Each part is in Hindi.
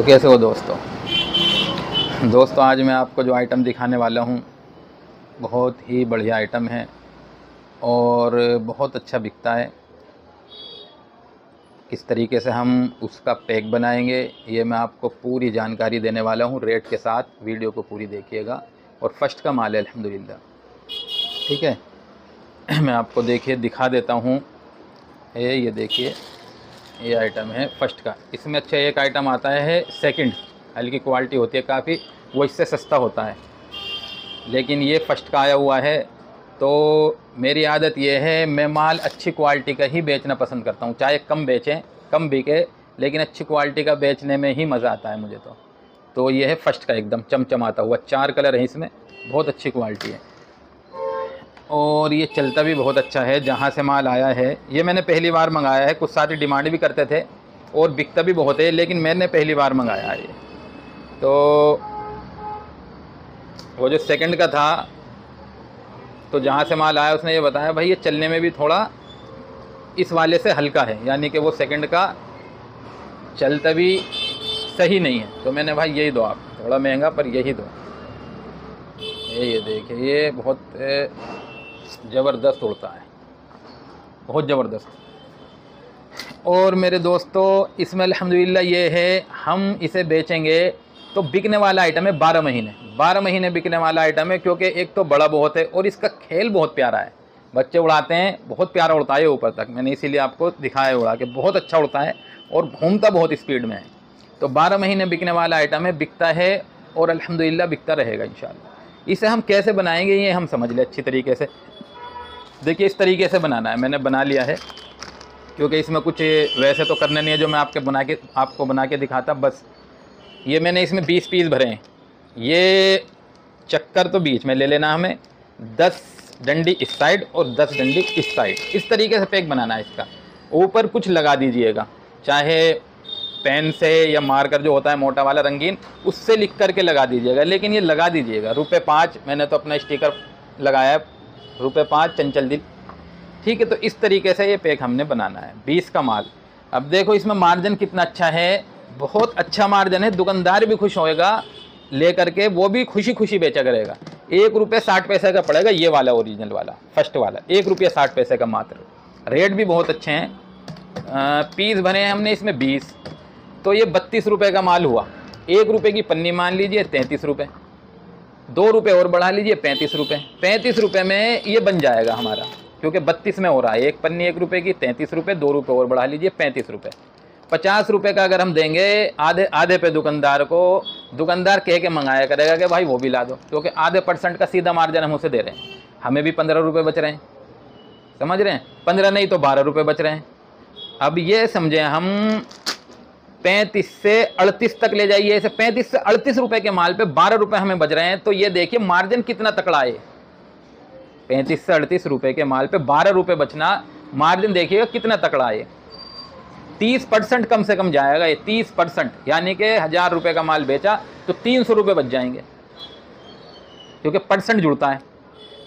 तो कैसे हो दोस्तों। आज मैं आपको जो आइटम दिखाने वाला हूँ बहुत ही बढ़िया आइटम है और बहुत अच्छा बिकता है। किस तरीके से हम उसका पैक बनाएंगे ये मैं आपको पूरी जानकारी देने वाला हूँ रेट के साथ। वीडियो को पूरी देखिएगा। और फर्स्ट का माल है अल्हम्दुलिल्लाह। ठीक है, मैं आपको दिखा देता हूँ। ये देखिए, ये आइटम है फर्स्ट का। इसमें अच्छा एक आइटम आता है सेकंड, हल्की क्वालिटी होती है काफ़ी, वो इससे सस्ता होता है, लेकिन ये फर्स्ट का आया हुआ है। तो मेरी आदत ये है, मैं माल अच्छी क्वालिटी का ही बेचना पसंद करता हूँ, चाहे कम बेचें कम बिके, लेकिन अच्छी क्वालिटी का बेचने में ही मज़ा आता है मुझे। तो ये है फर्स्ट का, एकदम चमचमाता हुआ। 4 कलर है इसमें, बहुत अच्छी क्वालिटी है और ये चलता भी बहुत अच्छा है। जहाँ से माल आया है ये मैंने पहली बार मंगाया है। कुछ साथी डिमांड भी करते थे और बिकता भी बहुत है, लेकिन मैंने पहली बार मंगाया है ये। तो वो जो सेकंड का था, तो जहाँ से माल आया उसने ये बताया भाई ये चलने में भी थोड़ा इस वाले से हल्का है, यानी कि वो सेकंड का चलता भी सही नहीं है। तो मैंने भाई यही दो, आप थोड़ा महंगा पर यही दो। ये देखिए, ये बहुत ज़बरदस्त उड़ता है, बहुत ज़बरदस्त। और मेरे दोस्तों इसमें अल्हम्दुलिल्लाह ये है, हम इसे बेचेंगे तो बिकने वाला आइटम है। 12 महीने बिकने वाला आइटम है, क्योंकि एक तो बड़ा बहुत है और इसका खेल बहुत प्यारा है। बच्चे उड़ाते हैं, बहुत प्यारा उड़ता है ऊपर तक। मैंने इसीलिए आपको दिखाया उड़ा के, बहुत अच्छा उड़ता है और घूमता बहुत स्पीड में है। तो 12 महीने बिकने वाला आइटम है, बिकता है और अल्हम्दुलिल्लाह बिकता रहेगा इंशाअल्लाह। इसे हम कैसे बनाएंगे ये हम समझ लें अच्छी तरीके से। देखिए, इस तरीके से बनाना है, मैंने बना लिया है, क्योंकि इसमें कुछ वैसे तो करना नहीं है जो मैं आपको बना के दिखाता। बस ये मैंने इसमें 20 पीस भरे हैं। ये चक्कर तो बीच में ले लेना हमें, 10 डंडी इस साइड और 10 डंडी इस साइड। इस तरीके से पैक बनाना है इसका। ऊपर कुछ लगा दीजिएगा, चाहे पेन से या मार्कर जो होता है मोटा वाला रंगीन, उससे लिख करके लगा दीजिएगा, लेकिन ये लगा दीजिएगा ₹5। मैंने तो अपना स्टिकर लगाया है, ₹5 चंचल दिल। ठीक है, तो इस तरीके से ये पैक हमने बनाना है। 20 का माल। अब देखो इसमें मार्जिन कितना अच्छा है, बहुत अच्छा मार्जिन है। दुकानदार भी खुश होएगा ले करके, वो भी खुशी खुशी बेचा करेगा। ₹1.60 का पड़ेगा ये वाला, ओरिजिनल वाला फर्स्ट वाला, ₹1.60 का मात्र। रेट भी बहुत अच्छे हैं। पीस भरे हैं हमने इसमें 20, तो ये ₹32 का माल हुआ। ₹1 की पन्नी मान लीजिए ₹33, ₹2 और बढ़ा लीजिए ₹35। ₹35 में ये बन जाएगा हमारा, क्योंकि 32 में हो रहा है। एक पन्नी ₹1 की, ₹33, ₹2 और बढ़ा लीजिए ₹35। ₹50 का अगर हम देंगे आधे पे दुकानदार को, दुकानदार कह के मंगाया करेगा कि भाई वो भी ला दो, क्योंकि आधे % का सीधा मार्जिन हम उसे दे रहे हैं। हमें भी ₹15 बच रहे हैं, समझ रहे हैं। 15 नहीं तो ₹12 बच रहे हैं। अब ये समझें, हम 35 से 38 तक ले जाइए इसे। 35 से 38 रुपए के माल पे ₹12 हमें बच रहे हैं। तो ये देखिए मार्जिन कितना तकड़ा है। 35 से 38 रुपए के माल पे ₹12 बचना, मार्जिन देखिएगा कितना तकड़ा है। 30% कम से कम जाएगा ये, 30%, यानी कि ₹1000 का माल बेचा तो ₹300 बच जाएंगे, क्योंकि % जुड़ता है।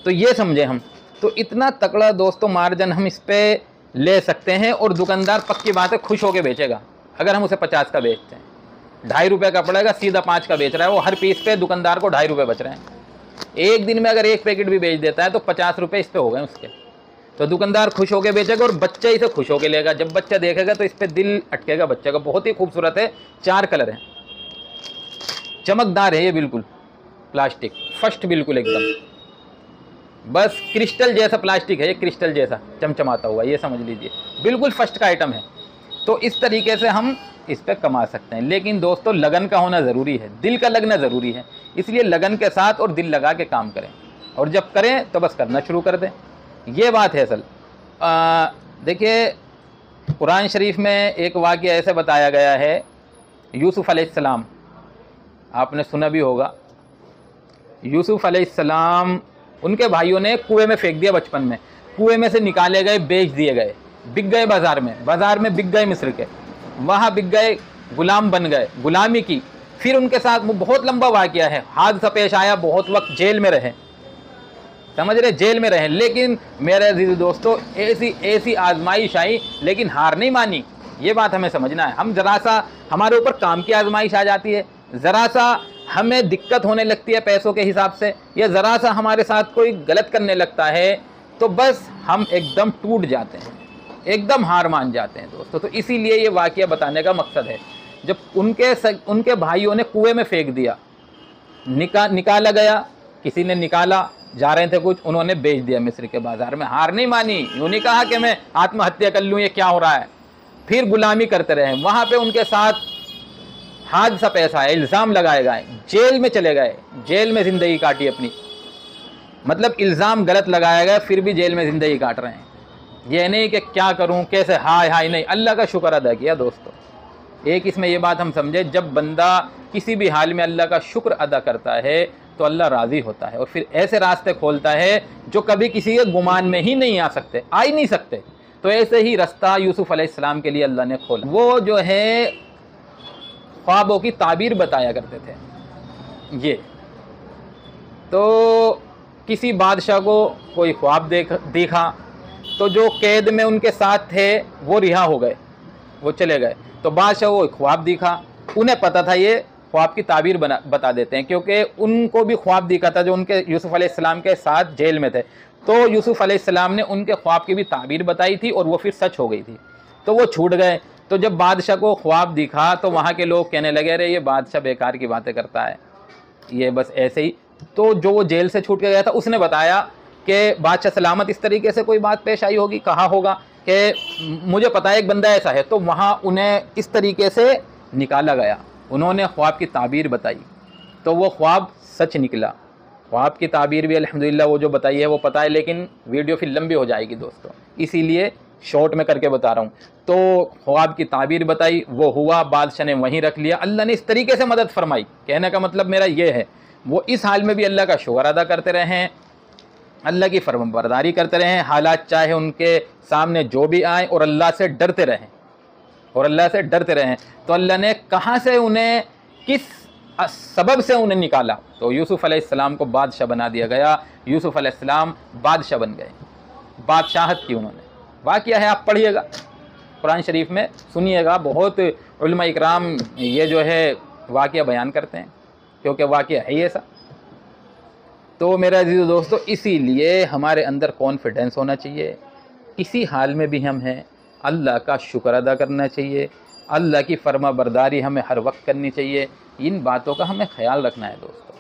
तो ये समझे हम, तो इतना तकड़ा दोस्तों मार्जिन हम इस पे ले सकते हैं। और दुकानदार पक्की बात है खुश होकर बेचेगा। अगर हम उसे 50 का बेचते हैं, ₹2.5 का पड़ेगा, सीधा 5 का बेच रहा है वो। हर पीस पे दुकानदार को ₹2.5 बच रहे हैं। एक दिन में अगर एक पैकेट भी बेच देता है तो ₹50 इस पे हो गए उसके। तो दुकानदार खुश होकर बेचेगा और बच्चा इसे खुश होकर लेगा। जब बच्चा देखेगा तो इस पे दिल अटकेगा बच्चे का। बहुत ही खूबसूरत है, 4 कलर है, चमकदार है ये, बिल्कुल प्लास्टिक फर्स्ट, बिल्कुल एकदम बस क्रिस्टल जैसा प्लास्टिक है ये, क्रिस्टल जैसा चमचमाता हुआ, ये समझ लीजिए बिल्कुल फर्स्ट का आइटम है। तो इस तरीके से हम इस पर कमा सकते हैं। लेकिन दोस्तों लगन का होना ज़रूरी है, दिल का लगना ज़रूरी है। इसलिए लगन के साथ और दिल लगा के काम करें, और जब करें तो बस करना शुरू कर दें। ये बात है असल। देखिए कुरान शरीफ में एक वाक़या ऐसे बताया गया है, यूसुफ़ अलैहिस्सलाम, आपने सुना भी होगा। यूसुफ़ अलैहिस्सलाम, उनके भाइयों ने कुएं में फेंक दिया बचपन में। कुएं में से निकाले गए, बेच दिए गए, बिक गए बाज़ार में बिक गए मिस्र के। वहाँ बिक गए, गुलाम बन गए, गुलामी की। फिर उनके साथ बहुत लंबा वाक़या है, हादसा पेश आया, बहुत वक्त जेल में रहे। समझ रहे, जेल में रहे। लेकिन मेरे अजीज दोस्तों ऐसी ऐसी आजमाइश आई, लेकिन हार नहीं मानी। ये बात हमें समझना है। हम ज़रा सा हमारे ऊपर काम की आजमाइश आ जाती है, ज़रा सा हमें दिक्कत होने लगती है पैसों के हिसाब से, या ज़रा सा हमारे साथ कोई गलत करने लगता है, तो बस हम एकदम टूट जाते हैं, एकदम हार मान जाते हैं दोस्तों। तो इसीलिए ये वाक़या बताने का मकसद है। जब उनके भाइयों ने कुएं में फेंक दिया, निकाला गया, किसी ने निकाला, जा रहे थे कुछ, उन्होंने बेच दिया मिस्र के बाज़ार में। हार नहीं मानी, यूँ नहीं कहा कि मैं आत्महत्या कर लूँ, ये क्या हो रहा है। फिर गुलामी करते रहे। वहाँ पे उनके साथ हाथ सा पैसा है, इल्ज़ाम लगाए गए, जेल में चले गए, जेल में ज़िंदगी काटी अपनी। मतलब इल्ज़ाम गलत लगाया गया, फिर भी जेल में ज़िंदगी काट रहे हैं। ये नहीं कि क्या करूं, कैसे, हाय हाय, नहीं, अल्लाह का शुक्र अदा किया दोस्तों। एक इसमें ये बात हम समझे, जब बंदा किसी भी हाल में अल्लाह का शुक्र अदा करता है तो अल्लाह राज़ी होता है और फिर ऐसे रास्ते खोलता है जो कभी किसी के गुमान में ही नहीं आ सकते, आ ही नहीं सकते। तो ऐसे ही रास्ता यूसुफ़ अलैहिस्सलाम के लिए अल्लाह ने खोला। वो जो है ख्वाबों की ताबीर बताया करते थे। ये तो किसी बादशाह को कोई ख्वाब देखा, तो जो कैद में उनके साथ थे वो रिहा हो गए, वो चले गए। तो बादशाह को ख्वाब दिखा, उन्हें पता था ये ख्वाब की ताबीर बता देते हैं, क्योंकि उनको भी ख्वाब दिखा था जो उनके यूसुफ़ अलैहिस्सलाम के साथ जेल में थे। तो यूसुफ़ अलैहिस्सलाम ने उनके ख्वाब की भी ताबीर बताई थी और वो फिर सच हो गई थी, तो वो छूट गए। तो जब बादशाह को ख्वाब दिखा तो वहाँ के लोग कहने लगे, अरे ये बादशाह बेकार की बातें करता है, ये बस ऐसे ही। तो जो वो जेल से छूट के गया था उसने बताया कि बादशाह सलामत इस तरीके से कोई बात पेश आई होगी, कहा होगा कि मुझे पता है एक बंदा ऐसा है। तो वहाँ उन्हें इस तरीके से निकाला गया, उन्होंने ख्वाब की ताबीर बताई, तो वो ख्वाब सच निकला। ख्वाब की ताबीर भी अल्हम्दुलिल्लाह वो जो बताई है वो पता है, लेकिन वीडियो फिर लंबी हो जाएगी दोस्तों, इसीलिए शॉर्ट में करके बता रहा हूँ। तो ख्वाब की ताबीर बताई, वो हुआ, बादशाह ने वहीं रख लिया। अल्लाह ने इस तरीके से मदद फरमाई। कहने का मतलब मेरा ये है, वो इस हाल में भी अल्लाह का शुक्र अदा करते रहें, अल्लाह की फरमाबरदारी करते रहें, हालात चाहे उनके सामने जो भी आए, और अल्लाह से डरते रहें, और अल्लाह से डरते रहें। तो अल्लाह ने कहाँ से उन्हें, किस सबब से उन्हें निकाला, तो यूसुफ़ अलैहिस्सलाम को बादशाह बना दिया गया। यूसुफ़ अलैहिस्सलाम बादशाह बन गए, बादशाहत की उन्होंने। वाक़या है, आप पढ़िएगा कुरान शरीफ में, सुनिएगा। बहुत उलमा इकराम ये जो है वाक़या बयान करते हैं, क्योंकि वाक़या है ही ऐसा। तो मेरा अज़ीज़ दोस्तों, इसीलिए हमारे अंदर कॉन्फिडेंस होना चाहिए, किसी हाल में भी हम हैं, अल्लाह का शुक्र अदा करना चाहिए, अल्लाह की फरमाबरदारी हमें हर वक्त करनी चाहिए। इन बातों का हमें ख्याल रखना है दोस्तों।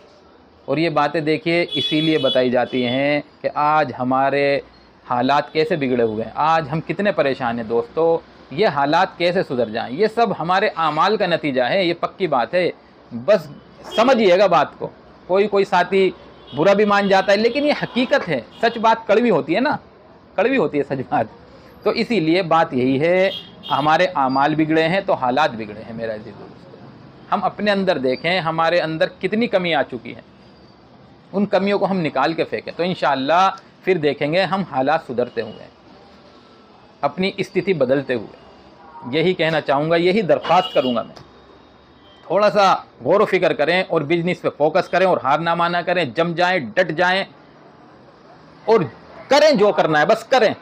और ये बातें देखिए इसीलिए बताई जाती हैं कि आज हमारे हालात कैसे बिगड़े हुए हैं, आज हम कितने परेशान हैं दोस्तों, ये हालात कैसे सुधर जाएं, ये सब हमारे आमाल का नतीजा है, ये पक्की बात है। बस समझिएगा बात को। कोई साथी बुरा भी मान जाता है, लेकिन ये हकीकत है, सच बात कड़वी होती है ना, कड़वी होती है सच बात। तो इसीलिए बात यही है, हमारे आमाल बिगड़े हैं तो हालात बिगड़े हैं मेरा अज़ीज़ दोस्तों। हम अपने अंदर देखें, हमारे अंदर कितनी कमी आ चुकी है, उन कमियों को हम निकाल के फेंकें, तो इंशाअल्लाह फिर देखेंगे हम हालात सुधरते हुए, अपनी स्थिति बदलते हुए। यही कहना चाहूँगा, यही दरख्वास्त करूँगा मैं। थोड़ा सा गौर व फिक्र करें और बिजनेस पे फोकस करें और हार ना माना करें, जम जाएं, डट जाएं और करें जो करना है, बस करें,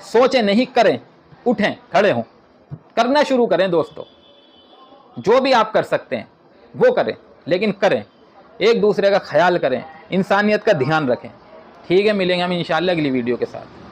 सोचें नहीं, करें, उठें, खड़े हों, करना शुरू करें दोस्तों। जो भी आप कर सकते हैं वो करें, लेकिन करें, एक दूसरे का ख्याल करें, इंसानियत का ध्यान रखें। ठीक है, मिलेंगे हम इंशाअल्लाह अगली वीडियो के साथ।